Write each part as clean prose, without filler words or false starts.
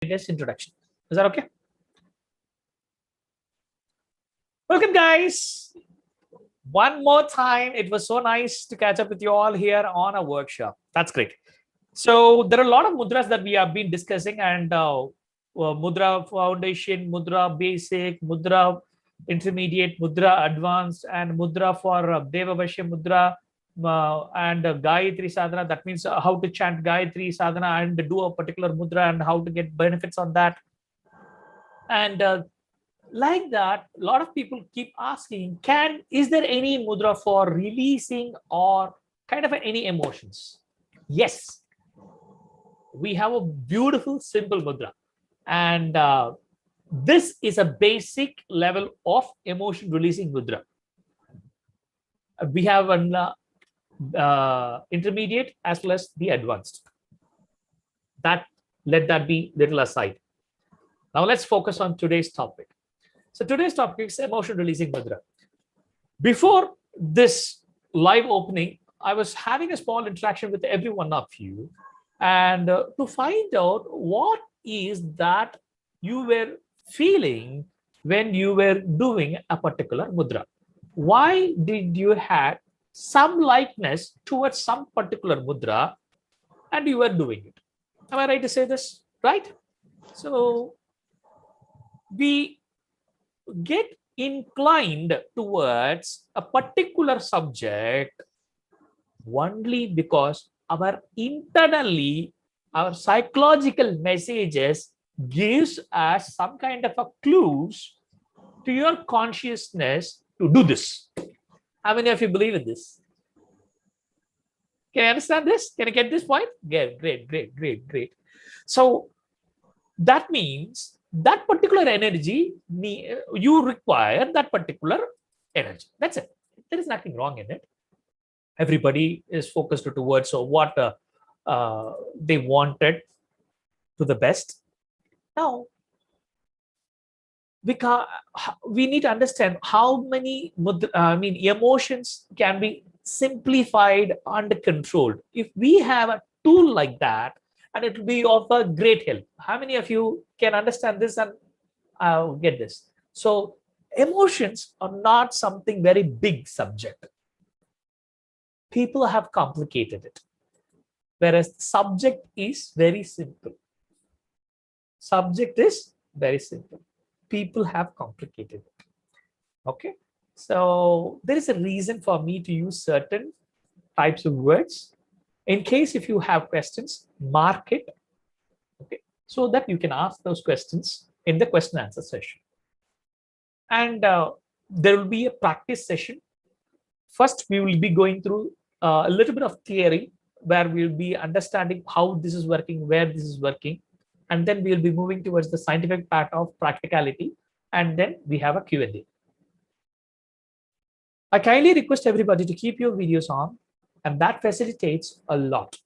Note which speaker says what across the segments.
Speaker 1: this introduction. Is that okay? Welcome, guys. One more time. It was so nice to catch up with you all here on a workshop. That's great. So there are a lot of mudras that we have been discussing, and Mudra Foundation, Mudra Basic, Mudra Intermediate, Mudra Advanced, and Mudra for Devavashya Mudra and Gayatri Sadhana. That means how to chant Gayatri Sadhana and do a particular mudra and how to get benefits on that. And like that, a lot of people keep asking, is there any mudra for releasing or kind of any emotions? Yes, we have a beautiful, simple mudra. And this is a basic level of emotion releasing mudra. We have an intermediate as well as the advanced. Let that be little aside. Now let's focus on today's topic. So today's topic is emotion releasing mudra. Before this live opening, I was having a small interaction with every one of you, and to find out what is that you were feeling when you were doing a particular mudra. Why did you have some likeness towards some particular mudra and you were doing it? Am I right to say this? Right? So we get inclined towards a particular subject only because our psychological messages gives us some kind of a clues to your consciousness to do this. How many of you believe in this? Can you understand this? Can you get this point? Great. So that means that particular energy, you require that particular energy. That's it. There is nothing wrong in it. Everybody is focused towards what they wanted to the best. Now, we need to understand how many emotions can be simplified and controlled. If we have a tool like that, and it will be of a great help. How many of you can understand this and get this? So emotions are not something very big subject. People have complicated it, whereas subject is very simple. Subject is very simple. People have complicated it. Okay, so there is a reason for me to use certain types of words. In case if you have questions, mark it, okay, so that you can ask those questions in the question answer session. And there will be a practice session. First, we will be going through a little bit of theory where we'll be understanding how this is working, where this is working, and then we'll be moving towards the scientific part of practicality, and then we have a Q&A. I kindly request everybody to keep your videos on, and that facilitates a lot.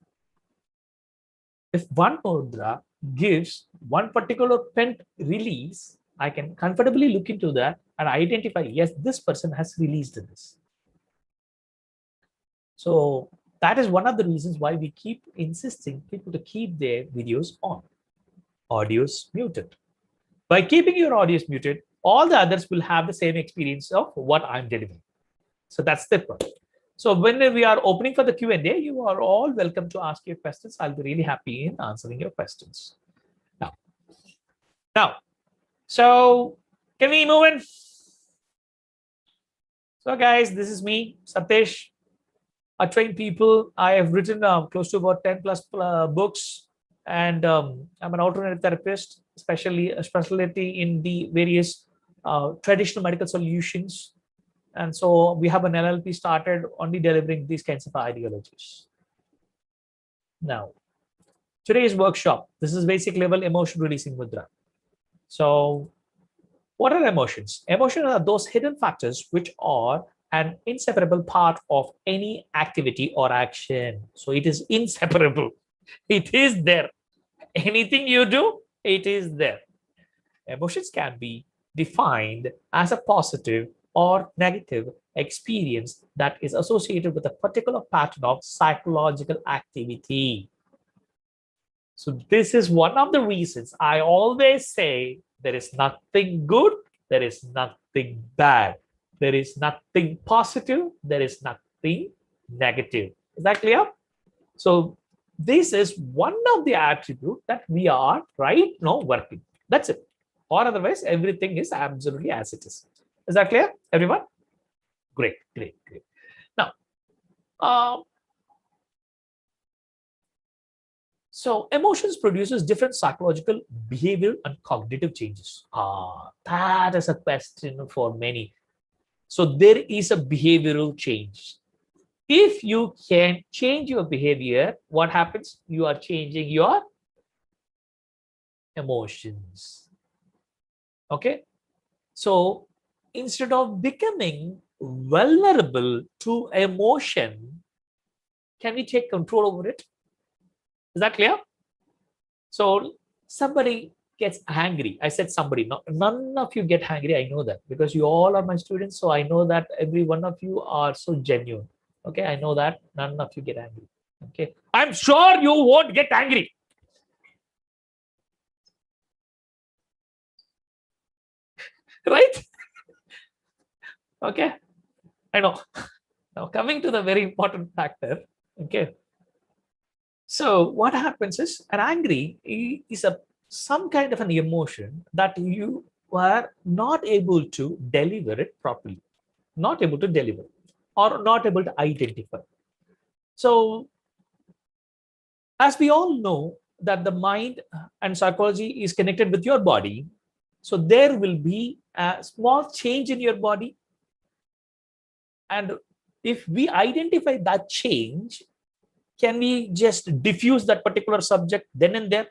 Speaker 1: If one mudra gives one particular pent release, I can comfortably look into that and identify, yes, this person has released this. So that is one of the reasons why we keep insisting people to keep their videos on. Audios muted. By keeping your audios muted, all the others will have the same experience of what I'm delivering. So that's the point. So when we are opening for the Q&A, you are all welcome to ask your questions. I'll be really happy in answering your questions. Now, so can we move in? So guys, this is me, Satish. I train people. I have written close to about 10 plus books, and I'm an alternative therapist, especially a specialty in the various traditional medical solutions. And so we have an LLP started only delivering these kinds of ideologies. Now, today's workshop, this is basic level emotion releasing mudra. So what are emotions? Emotions are those hidden factors which are an inseparable part of any activity or action. So it is inseparable. It is there. Anything you do, it is there. Emotions can be defined as a positive or negative experience that is associated with a particular pattern of psychological activity. So this is one of the reasons I always say there is nothing good, there is nothing bad, there is nothing positive, there is nothing negative. Is that clear? So this is one of the attributes that we are right now working. That's it. Or otherwise, everything is absolutely as it is. Is that clear, everyone? Great, great, great. Now, so emotions produces different psychological, behavioral, and cognitive changes. That is a question for many. So there is a behavioral change. If you can change your behavior, what happens? You are changing your emotions. Okay. So instead of becoming vulnerable to emotion, can we take control over it? Is that clear? So somebody gets angry. I said somebody. No, none of you get angry. I know that because you all are my students. So I know that every one of you are so genuine. Okay, I know that none of you get angry. Okay, I'm sure you won't get angry. Right? Okay, I know. Now coming to the very important factor. Okay, so what happens is an angry is a some kind of an emotion that you are not able to deliver it properly, not able to deliver or not able to identify. So as we all know that the mind and psychology is connected with your body, so there will be a small change in your body, and if we identify that change, can we just diffuse that particular subject then and there?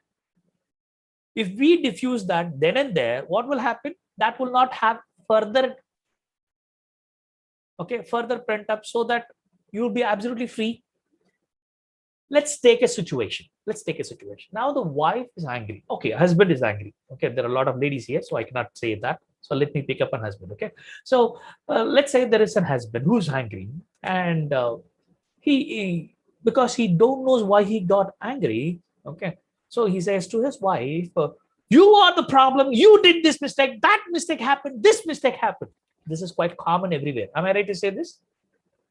Speaker 1: If we diffuse that then and there, what will happen? That will not have further, okay, further pent up, so that you'll be absolutely free. Let's take a situation. Let's take a situation. Now the wife is angry. Okay, husband is angry. Okay, there are a lot of ladies here, so I cannot say that. So let me pick up on husband. Okay, so let's say there is a husband who's angry, and he because he don't knows why he got angry. Okay, so he says to his wife, "You are the problem. You did this mistake. That mistake happened. This mistake happened." This is quite common everywhere. Am I right to say this?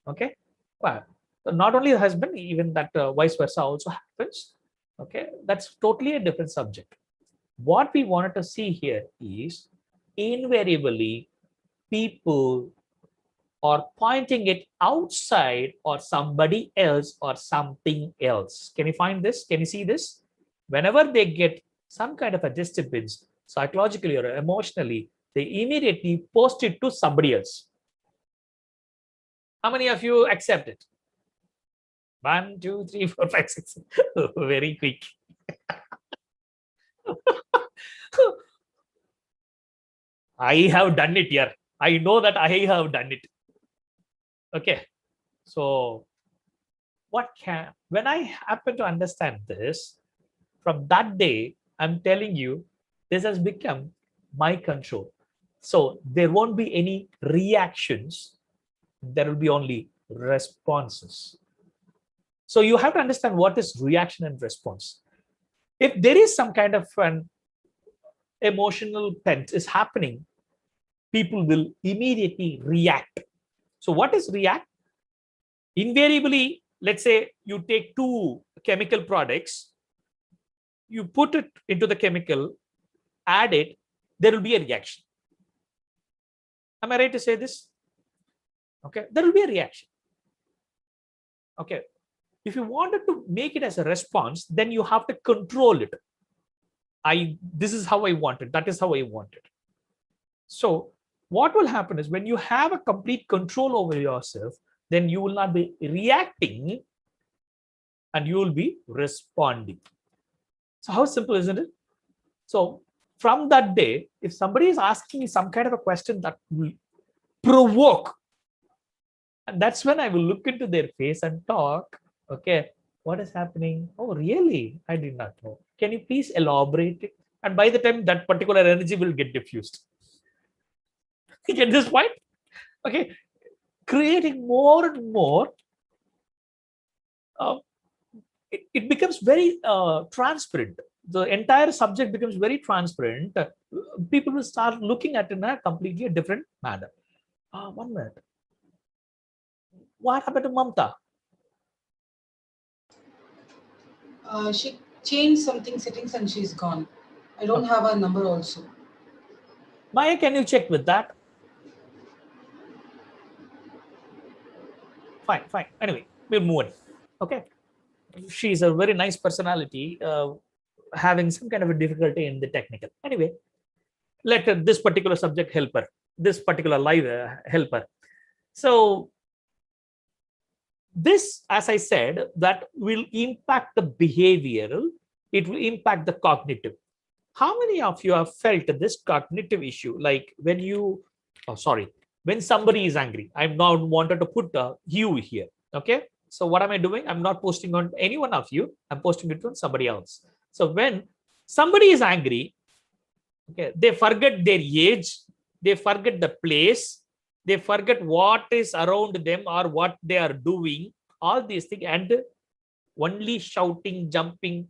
Speaker 1: Okay, well, so not only the husband, even that vice versa also happens. Okay, that's totally a different subject. What we wanted to see here is invariably people are pointing it outside or somebody else or something else. Can you find this? Can you see this? Whenever they get some kind of a disturbance psychologically or emotionally, they immediately post it to somebody else. How many of you accept it? 1, 2, 3, 4, 5, 6. Very quick. I have done it here. I know that I have done it. Okay. So when I happen to understand this, from that day, I'm telling you, this has become my control. So there won't be any reactions. There will be only responses. So you have to understand what is reaction and response. If there is some kind of an emotional tense is happening, people will immediately react. So what is react? Invariably, let's say you take two chemical products, you put it into the chemical, add it, there will be a reaction. Am I right to say this? Okay, there will be a reaction. Okay, if you wanted to make it as a response, then you have to control it. This is how I want it, that is how I want it. So what will happen is when you have a complete control over yourself, then you will not be reacting and you will be responding. So how simple, isn't it? So from that day, if somebody is asking me some kind of a question that will provoke, and that's when I will look into their face and talk. Okay, what is happening? Oh, really? I did not know. Can you please elaborate it? And by the time that particular energy will get diffused. You get this point? Okay, creating more and more uh, it becomes very transparent. The entire subject becomes very transparent. People will start looking at it in a completely different manner. 1 minute. What happened to Mamta?
Speaker 2: She changed something settings and she's gone. I don't have her number also.
Speaker 1: Maya, can you check with that? Fine. Anyway, we'll move on. Okay. She's a very nice personality, having some kind of a difficulty in the technical. Anyway, let this particular subject help her, this particular live help her. So this, as I said, that will impact the behavioral, it will impact the cognitive. How many of you have felt this cognitive issue? Like when you, when somebody is angry, I'm not wanted to put you here. Okay. So what am I doing? I'm not posting on any one of you. I'm posting it on somebody else. So when somebody is angry, okay, they forget their age, they forget the place, they forget what is around them or what they are doing, all these things, and only shouting, jumping,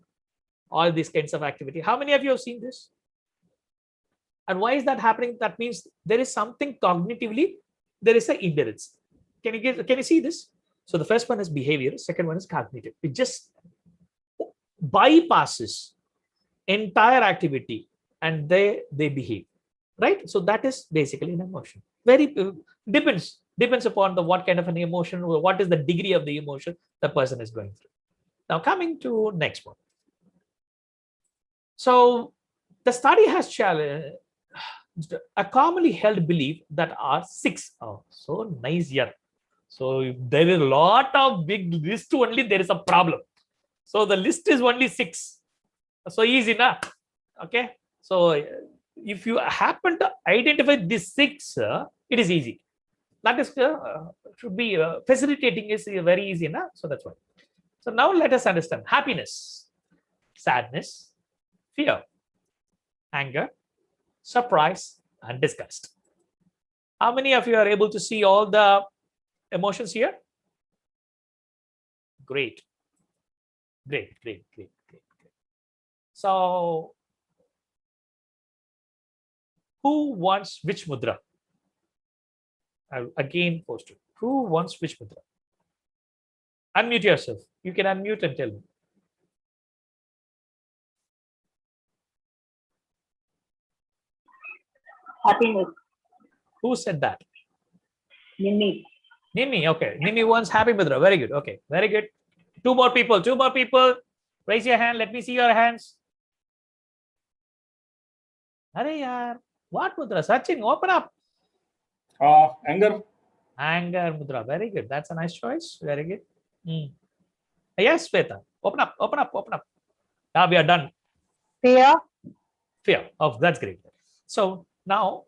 Speaker 1: all these kinds of activity. How many of you have seen this? And why is that happening? That means there is something cognitively, there is an endurance. Can you see this? So the first one is behavior, second one is cognitive. It just bypasses entire activity and they behave, right? So that is basically an emotion. Very depends upon the what kind of an emotion, or what is the degree of the emotion the person is going through. Now coming to next one. So the study has challenged a commonly held belief that are 6. Oh, so nice here. So if there is a lot of big list only, there is a problem. So the list is only 6. So easy na? Okay. So if you happen to identify these 6, it is easy. That is should be facilitating is very easy na? So that's why. So now let us understand happiness, sadness, fear, anger, surprise, and disgust. How many of you are able to see all the emotions here? Great. So who wants which mudra? I'll again post it. Who wants which mudra? Unmute yourself. You can unmute and tell me.
Speaker 3: Happiness.
Speaker 1: Who said that?
Speaker 3: Nimi.
Speaker 1: Nimi, okay. Nimi wants happy mudra. Very good. Okay, very good. Two more people. Raise your hand. Let me see your hands. Arey yaar. What mudra? Sachin, open up.
Speaker 4: Anger.
Speaker 1: Anger mudra. Very good. That's a nice choice. Very good. Yes, Sweta. Open up. Now we are done.
Speaker 3: Fear.
Speaker 1: Oh, that's great. So now,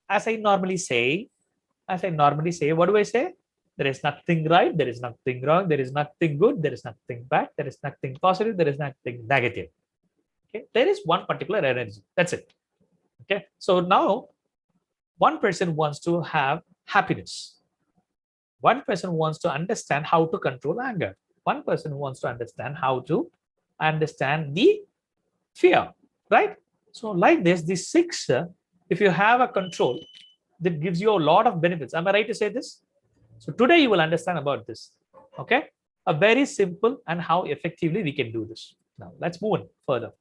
Speaker 1: as I normally say, what do I say? There is nothing right, there is nothing wrong, there is nothing good, there is nothing bad, there is nothing positive, there is nothing negative. Okay, there is one particular energy. That's it. Okay, so now one person wants to have happiness. One person wants to understand how to control anger. One person wants to understand how to understand the fear, right? So like this, these 6, if you have a control, that gives you a lot of benefits. Am I right to say this? So today you will understand about this. Okay, a very simple and how effectively we can do this. Now let's move on further.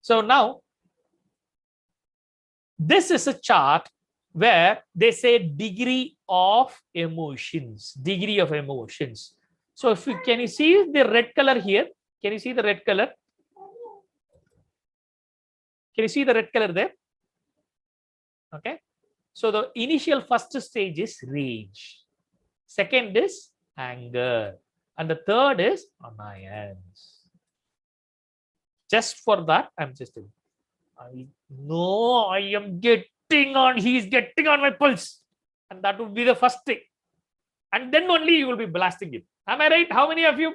Speaker 1: So now this is a chart where they say degree of emotions. So if you can you see the red color here? Can you see the red color? Can you see the red color there? Okay. So the initial first stage is rage. Second is anger. And the third is annoyance. Just for that, I'm just telling you. I know I am he's getting on my pulse. And that would be the first thing. And then only you will be blasting it. Am I right? How many of you?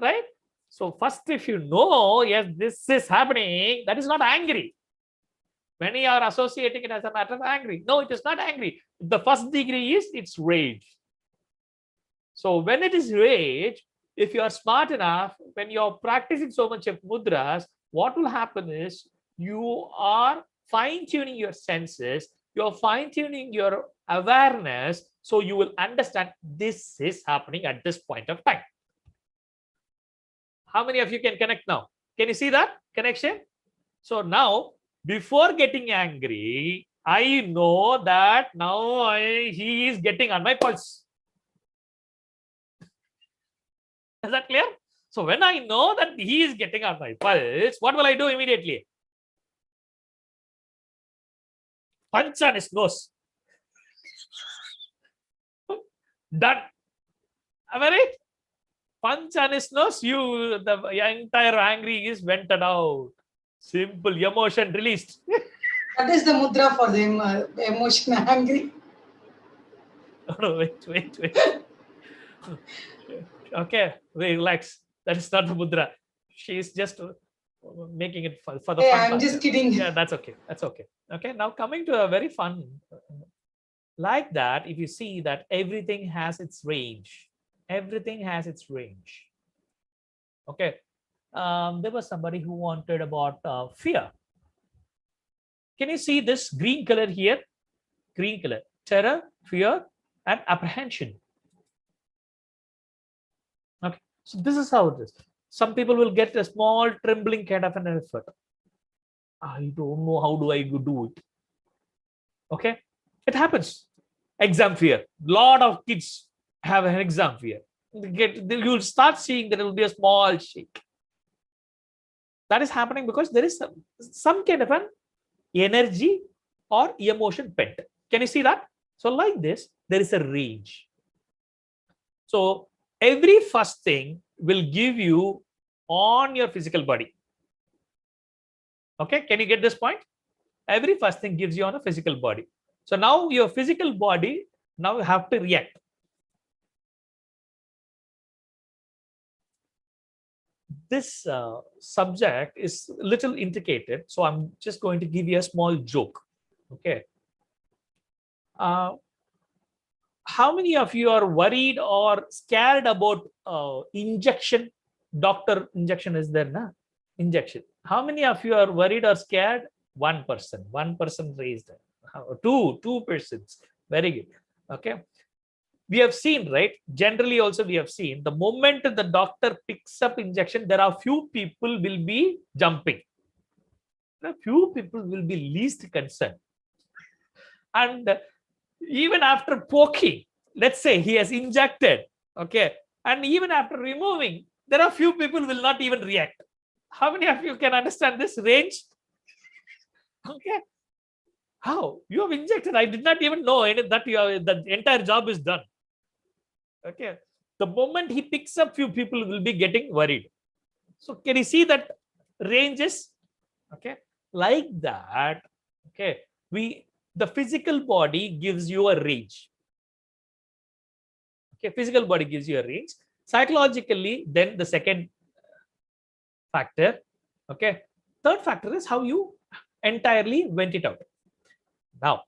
Speaker 1: Right? So first, if you know, yes, this is happening, that is not angry. Many are associating it as a matter of angry. No, it is not angry. The first degree is it's rage. So when it is rage, if you are smart enough, when you're practicing so much of mudras, what will happen is you are fine-tuning your senses, you're fine-tuning your awareness, so you will understand this is happening at this point of time. How many of you can connect now? Can you see that connection? So now, before getting angry, I know that now he is getting on my pulse. Is that clear? So when I know that he is getting on my pulse, what will I do immediately? Punch on his nose. Done. Am I right? Punch on his nose, the entire angry is vented out. Simple, emotion released.
Speaker 2: That is the mudra for them, emotion angry.
Speaker 1: No, wait. Okay, relax. That is not the mudra. She is just making it for the
Speaker 2: Hey,
Speaker 1: fun
Speaker 2: I'm
Speaker 1: part.
Speaker 2: just kidding.
Speaker 1: Yeah, that's okay. That's okay. Okay, now coming to a very fun, like that, if you see that everything has its range. Everything has its range. Okay. There was somebody who wanted about fear. Can you see this green color here? Green color. Terror, fear, and apprehension. Okay. So this is how it is. Some people will get a small trembling kind of an effort. I don't know how do I do it. Okay. It happens. Exam fear. Lot of kids have an exam fear. You'll start seeing that it will be a small shake. That is happening because there is some kind of an energy or emotion pent. Can you see that? So like this, there is a range. So every first thing will give you on your physical body. Okay, can you get this point? Every first thing gives you on a physical body. So now your physical body now have to react. This subject is little intricated, so I'm just going to give you a small joke. Okay. How many of you are worried or scared about injection? Doctor injection is there, na? Injection. How many of you are worried or scared? One person raised. Two persons. Very good. Okay. We have seen, right? Generally, also we have seen the moment the doctor picks up injection, there are few people will be jumping. A few people will be least concerned. And even after poking, let's say he has injected, okay, and even after removing, there are few people will not even react. How many of you can understand this range? Okay. How? You have injected. I did not even know that the entire job is done. Okay. The moment he picks up, few people will be getting worried. So can you see that ranges? Okay. Like that. Okay. The physical body gives you a range. Okay. Physical body gives you a range. Psychologically, then the second factor. Okay. Third factor is how you entirely vent it out. Now,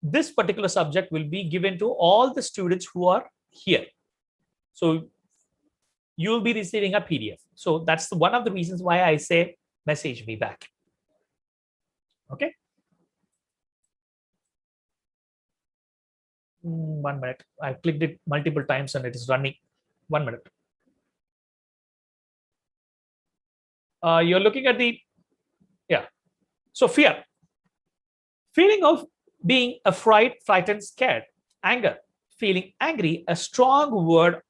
Speaker 1: this particular subject will be given to all the students who are here. So you'll be receiving a PDF. So that's one of the reasons why I say message me back. Okay. 1 minute. I clicked it multiple times and it is running. 1 minute. You're looking at the, yeah. So fear. Feeling of being afraid, frightened, scared. Anger. Feeling angry, a strong word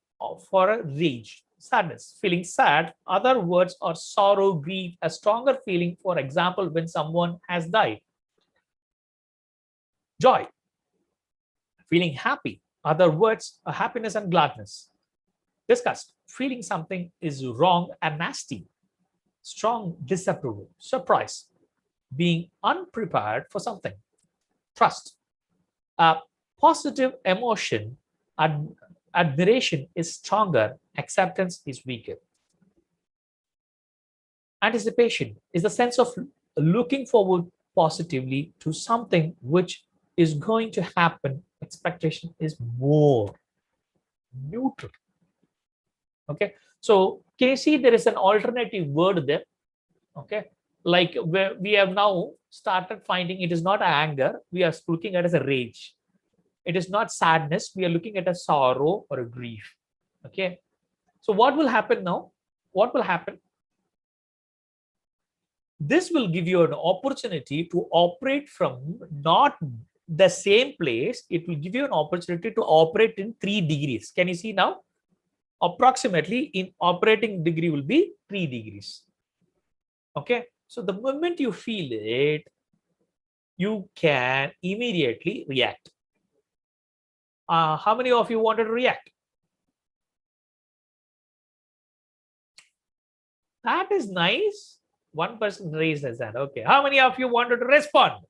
Speaker 1: for a rage. Sadness. Feeling sad, other words are sorrow, grief, a stronger feeling, for example, when someone has died. Joy. Feeling happy, other words are happiness and gladness. Disgust. Feeling something is wrong and nasty. Strong disapproval. Surprise. Being unprepared for something. Trust. A positive emotion, admiration is stronger, acceptance is weaker. Anticipation is the sense of looking forward positively to something which is going to happen Expectation is more neutral. Okay, so can you see there is an alternative word there? Okay, like where we have now started finding it is not anger, we are looking at as a rage. It is not sadness, we are looking at a sorrow or a grief. Okay, so what will happen now? What will happen? This will give you an opportunity to operate from not the same place. It will give you an opportunity to operate in 3 degrees. Can you see now? Approximately in operating degree will be 3 degrees. Okay, so the moment you feel it, you can immediately react. How many of you wanted to react? That is nice. One person raised his hand. Okay, how many of you wanted to respond?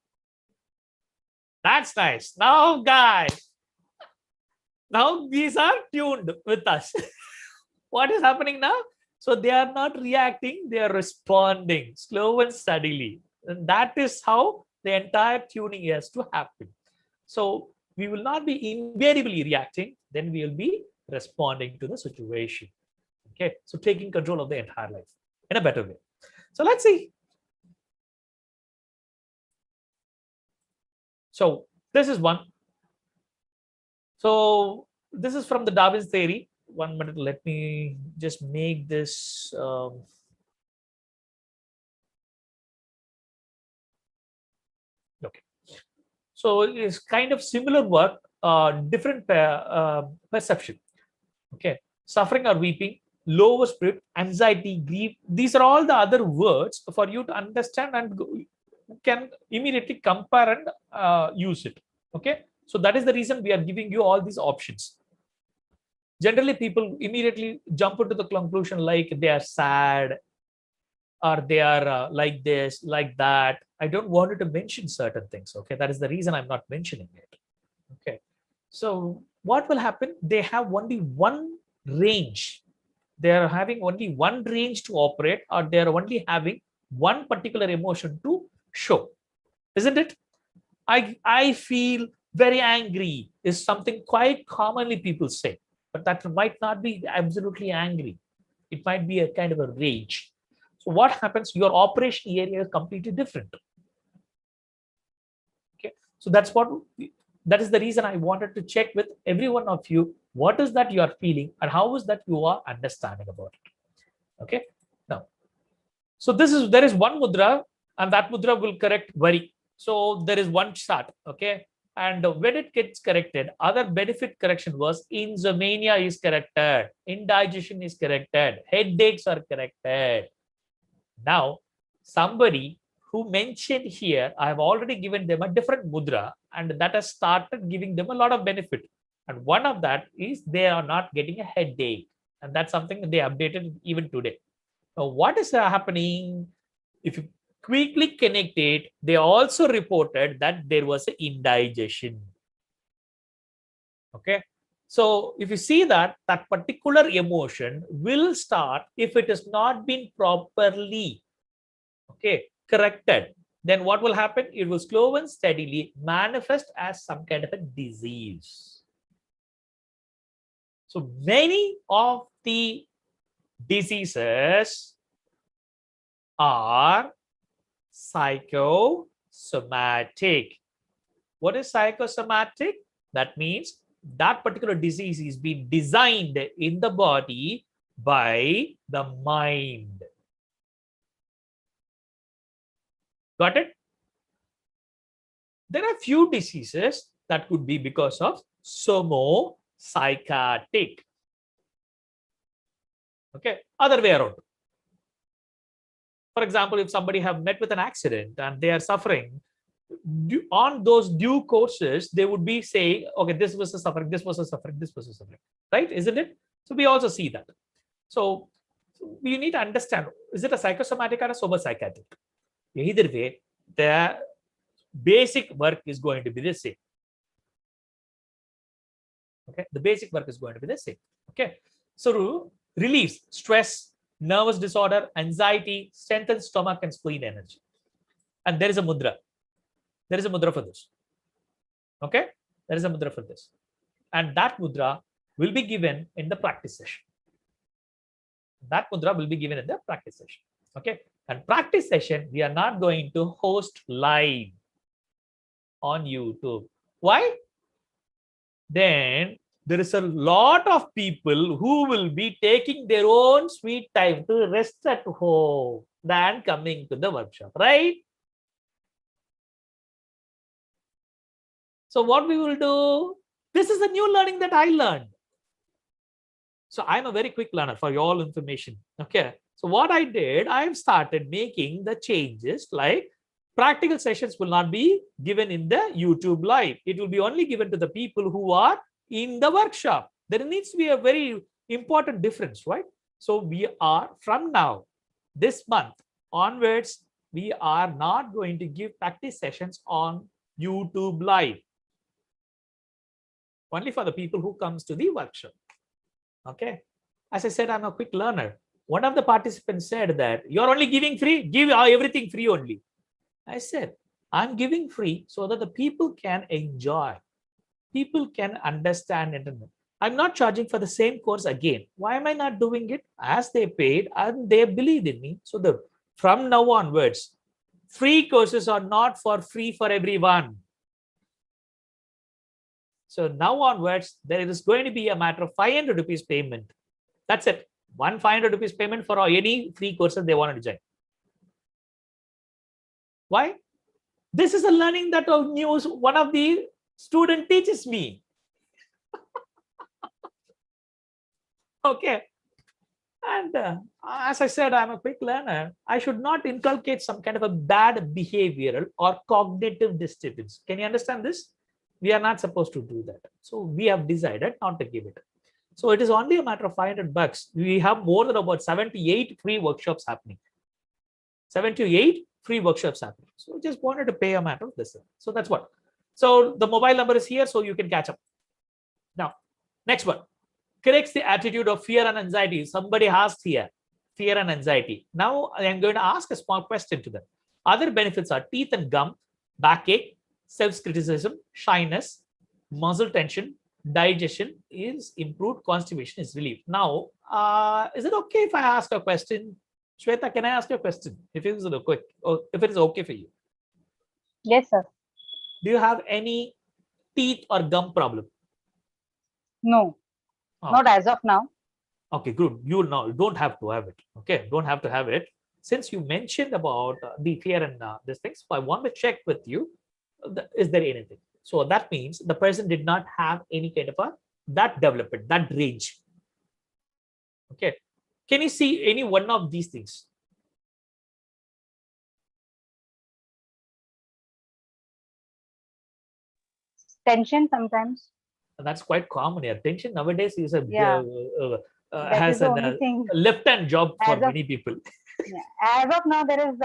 Speaker 1: That's nice. Now, guys, now these are tuned with us. What is happening now? So they are not reacting, they are responding slow and steadily. And that is how the entire tuning has to happen. So we will not be invariably reacting, then we will be responding to the situation. Okay, so taking control of the entire life in a better way. So let's see. So this is one. So this is from the Darwin's theory. 1 minute, let me just make this. Okay. So it's kind of similar work, different perception. Okay. Suffering or weeping, lower spirit, anxiety, grief. These are all the other words for you to understand and can immediately compare and use it. Okay. So that is the reason we are giving you all these options. Generally, people immediately jump into the conclusion like they are sad or they are like this, like that. I don't want you to mention certain things. Okay, that is the reason I'm not mentioning it. Okay, so what will happen? They have only one range. They are having only one range to operate, or they are only having one particular emotion to show, isn't it? I feel very angry is something quite commonly people say, but that might not be absolutely angry. It might be a kind of a rage. So what happens? Your operation area is completely different. Okay, so that is the reason I wanted to check with every one of you. What is that you are feeling, and how is that you are understanding about it? Okay, now, so there is one mudra, and that mudra will correct worry. So there is one chart. Okay, and when it gets corrected, other benefit correction was insomnia is corrected, indigestion is corrected, headaches are corrected. Now, somebody who mentioned here, I have already given them a different mudra, and that has started giving them a lot of benefit. And one of that is they are not getting a headache, and that's something that they updated even today. Now, what is happening? If you quickly connect it, they also reported that there was an indigestion. Okay, so if you see that particular emotion will start, if it has not been properly corrected, then what will happen? It will slow and steadily manifest as some kind of a disease. So many of the diseases are psychosomatic. What is psychosomatic? That means that particular disease is being designed in the body by the mind. Got it? There are few diseases that could be because of somopsychiatic. Okay, other way around. For example, if somebody have met with an accident and they are suffering, on those due courses, they would be saying, okay, this was a suffering, this was a suffering, this was a suffering, right? Isn't it? So we also see that. So you need to understand, is it a psychosomatic or a somopsychiatric? Either way, the basic work is going to be the same. Okay, the basic work is going to be the same. Okay, so relieves stress, nervous disorder, anxiety, strengthens stomach and spleen energy. And there is a mudra. There is a mudra for this. Okay, There is a mudra for this. And that mudra will be given in the practice session. That mudra will be given in the practice session. Okay. And practice session, we are not going to host live on YouTube. Why? Then there is a lot of people who will be taking their own sweet time to rest at home than coming to the workshop, right? So what we will do, this is a new learning that I learned. So I'm a very quick learner for your information. Okay. So what I did, I've started making the changes like practical sessions will not be given in the YouTube live. It will be only given to the people who are in the workshop. There needs to be a very important difference, right? So we are from now, this month onwards, we are not going to give practice sessions on YouTube live. Only for the people who comes to the workshop. Okay. As I said, I'm a quick learner. One of the participants said that you're only giving free, give everything free only. I said, I'm giving free so that the people can enjoy. People can understand internet. I'm not charging for the same course again. Why am I not doing it? As they paid and they believed in me. So from now onwards, free courses are not for free for everyone. So now onwards, there is going to be a matter of 500 rupees payment. That's it. 500 rupees payment for any free courses they wanted to join. Why? This is a learning that news one of the student teaches me. Okay. And as I said, I'm a quick learner. I should not inculcate some kind of a bad behavioral or cognitive disturbance. Can you understand this? We are not supposed to do that. So we have decided not to give it. So it is only a matter of 500 bucks. We have more than about 78 free workshops happening. 78 free workshops happening. So just wanted to pay a matter of this. So that's what. So the mobile number is here, so you can catch up. Now, next one. Corrects the attitude of fear and anxiety. Somebody asked here, fear and anxiety. Now I am going to ask a small question to them. Other benefits are teeth and gum, backache, self-criticism, shyness, muscle tension, digestion is improved, constipation is relieved. Now, is it okay if I ask a question? Shweta, can I ask you a question? If it is quick, or if it is okay for you.
Speaker 3: Yes, sir.
Speaker 1: Do you have any teeth or gum problem?
Speaker 3: No, not as of now.
Speaker 1: Okay, good. You now don't have to have it. Okay, don't have to have it. Since you mentioned about the fear and these things, so I want to check with you. Is there anything? So that means the person did not have any kind of that development, that range. Okay. Can you see any one of these things?
Speaker 3: Tension sometimes.
Speaker 1: That's quite common here. Tension nowadays is a
Speaker 3: Yeah.
Speaker 1: has
Speaker 3: the
Speaker 1: a
Speaker 3: only thing.
Speaker 1: left-hand job for
Speaker 3: As of-
Speaker 1: many people.
Speaker 3: Yeah. As of now, there is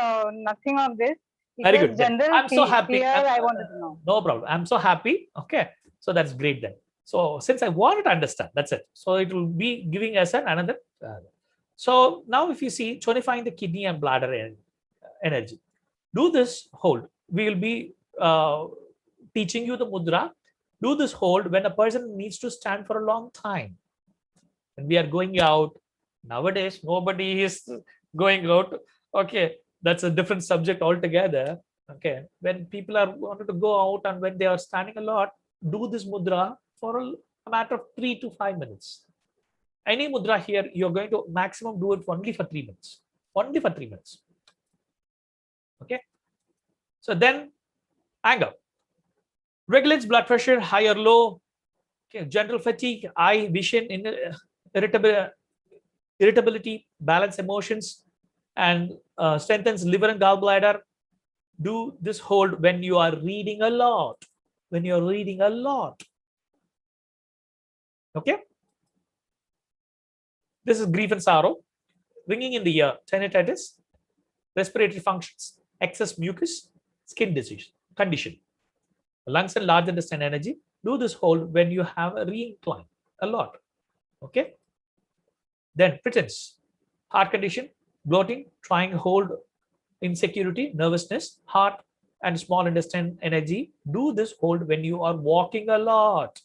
Speaker 3: nothing of this. It
Speaker 1: Very
Speaker 3: was
Speaker 1: good. Then
Speaker 3: general
Speaker 1: I'm so happy.
Speaker 3: fear I wanted to know.
Speaker 1: No problem. I'm so happy. Okay. So that's great then. So since I wanted to understand, that's it. So it will be giving us another. So now if you see tonifying the kidney and bladder energy, do this hold. We will be teaching you the mudra. Do this hold when a person needs to stand for a long time. And we are going out. Nowadays, nobody is going out. Okay, that's a different subject altogether. Okay, when people are wanted to go out and when they are standing a lot, do this mudra for a matter of 3 to 5 minutes. Any mudra here, you're going to maximum do it only for 3 minutes. Only for 3 minutes. Okay. So then anger. Regulates blood pressure, high or low. Okay. General fatigue, eye, vision, irritability, balance emotions, and strengthens liver and gallbladder. Do this hold when you are reading a lot. When you're reading a lot. Okay. This is grief and sorrow. Ringing in the ear, tinnitus, respiratory functions, excess mucus, skin disease, condition. Lungs and large intestine energy. Do this hold when you have a re-incline a lot. Okay. Then pretense, heart condition, bloating, trying to hold insecurity, nervousness, heart, and small intestine energy. Do this hold when you are walking a lot.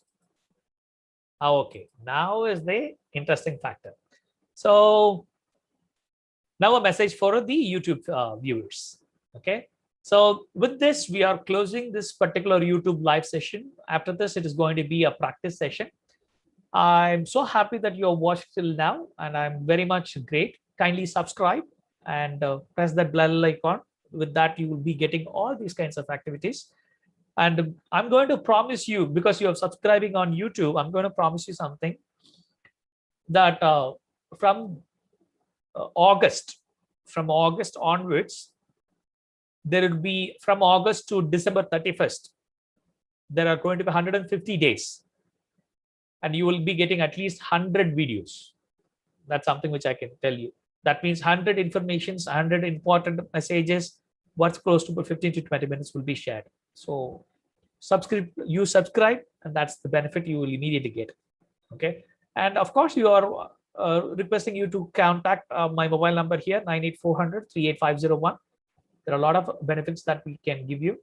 Speaker 1: Okay, now is the interesting factor. So now a message for the YouTube viewers. Okay, so with this, we are closing this particular YouTube live session. After this, it is going to be a practice session. I'm so happy that you have watched till now, and I'm very much great. Kindly subscribe and press that bell icon. With that, you will be getting all these kinds of activities. And I'm going to promise you, because you are subscribing on YouTube, I'm going to promise you something that from August onwards, there will be from August to December 31st, there are going to be 150 days, and you will be getting at least 100 videos. That's something which I can tell you. That means 100 informations, 100 important messages, what's close to 15 to 20 minutes will be shared. So you subscribe, and that's the benefit you will immediately get. Okay, and of course you are requesting you to contact my mobile number here, 98400 38501. There are a lot of benefits that we can give you.